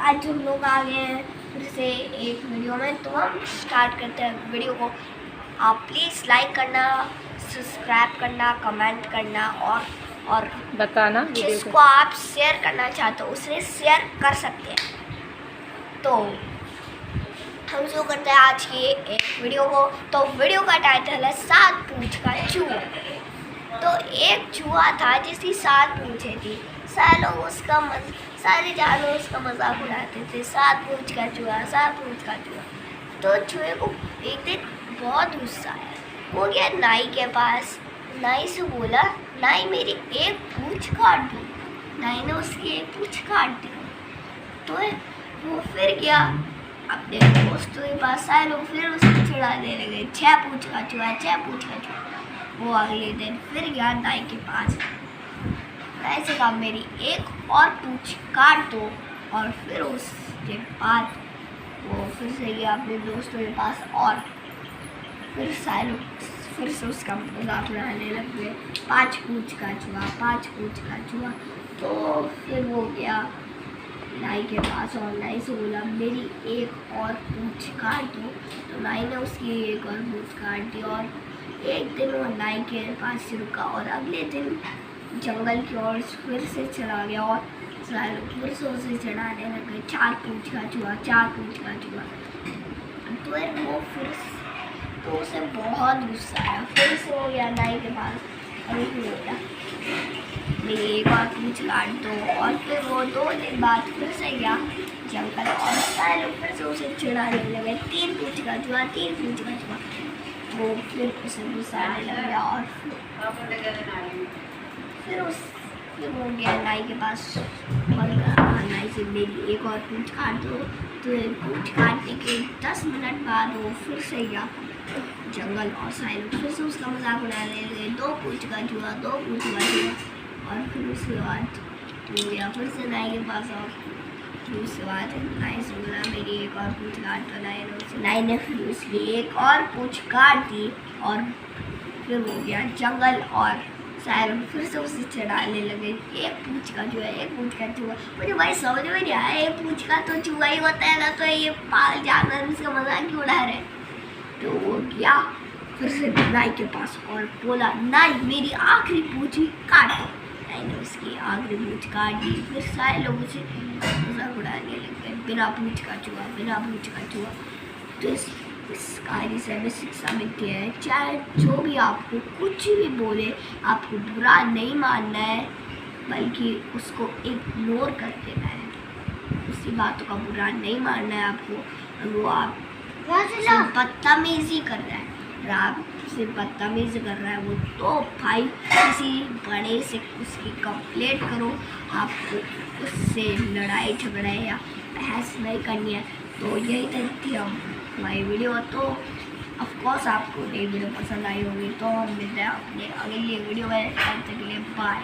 आज हम लोग आ गए हैं फिर से एक वीडियो में। तो हम स्टार्ट करते हैं वीडियो को। आप प्लीज़ लाइक करना, सब्सक्राइब करना, कमेंट करना और बताना जिसको आप शेयर करना चाहते हो उसे शेयर कर सकते हैं। तो हम शुरू करते हैं आज की एक वीडियो को। तो वीडियो का टाइटल है 7 पूंछ का चूहा। तो एक चूहा था जिसकी 7 पूंछें थी। सारे जानवर उसका मजाक उड़ाते थे, 7 पूंछ का चूहा, 7 पूंछ का चूहा। तो चूहे को एक दिन बहुत गुस्सा आया। वो गया नाई के पास, नाई से बोला, नाई मेरी एक पूंछ काट दी। नाई ने उसकी एक पूंछ काट दी। तो वो फिर गया अपने दोस्तों के पास, सारे लोग फिर उसको चिढ़ाने लगे, 6 पूंछ का चूहा, 6 पूंछ का चूहा। वो अगले दिन फिर गया नाई के पास, नाई से कहा मेरी एक और पूंछ काट दो। और फिर उसके बाद वो फिर से गया अपने दोस्तों के पास और फिर सारे लोग फिर से उसका मजाक उड़ाने लग गए, 5 पूंछ का चूहा, 5 पूंछ का चूहा। तो फिर वो गया नाई के पास और नाई से बोला मेरी एक और पूंछ काट दो। तो नाई ने उसकी एक और पूंछ काट दी। और एक दिन वो नाई के पास रुका और अगले दिन जंगल की ओर फिर से चला गया और सारे लोग फिर से उसे चढ़ाने लग गए, 4 पूंछ का चूहा, 4 पूंछ का चूहा। तो वो फिर तो उसे बहुत गुस्सा आया, फिर से हो गया नाई के पास और बोला मेरी एक और पूंछ काट दो। और फिर वो 2 दिन बाद फिर से गया जंगल और सारे लोग फिर से उसे चिढ़ाने लगे, 3 पूंछ का चूहा, 3 पूंछ का चूहा। वो फिर उसे गुस्सा आने लग गया और फिर वो गया नाई के पास और नाई से मेरी एक और पूंछ काट दो। तो पूंछ काटने के 10 मिनट बाद वो फिर से गया जंगल और सारे लोग फिर से उसका मजाक उड़ाने लगे, 2 पूंछ का चूहा, 2 पूंछ का चूहा। और फिर उसके बाद वो गया फिर से नाई के पास और फिर उसके बाद नाई से बोला मेरी एक और पूंछ काट दो। नाई ने फिर उसकी एक और पूंछ काट दी और फिर वो गया जंगल और सारे लोग फिर से उसे चढ़ाने लगे, 1 पूंछ का चूहा, 1 पूंछ का चूहा। मुझे भाई समझ में नहीं आया, 1 पूंछ का तो चूहा ही होता है ना, तो ये पागल जानवर इसका मजाक क्यों उड़ा रहे। तो वो गया फिर से नाई के पास और बोला नाई मेरी आखिरी पूंछ काट दो। नाई ने उसकी आखिरी पूंछ काट दी। फिर सारे लोग उसे मजाक उड़ाने लग गए, बिना पूंछ का चूहा, बिना पूंछ का चूहा। तो इस कहानी से हमें शिक्षा मिलती है, चाहे जो भी आपको कुछ भी बोले, आपको बुरा नहीं मानना है बल्कि उसको इग्नोर कर देना है। उसकी बातों का बुरा नहीं मानना है आपको। वो आप बदतमीजी कर रहा है, अगर आप उसे बदतमीजी कर रहा है वो, तो भाई किसी बड़े से उसकी कंप्लेंट करो। आपको उससे लड़ाई झगड़ा या बहस नहीं करनी है। तो यही थी हमारी वीडियो। तो ऑफकोर्स आपको ये वीडियो पसंद आई होगी। तो हम मिलते हैं अपने अगली वीडियो में, तब तक के लिए बाय।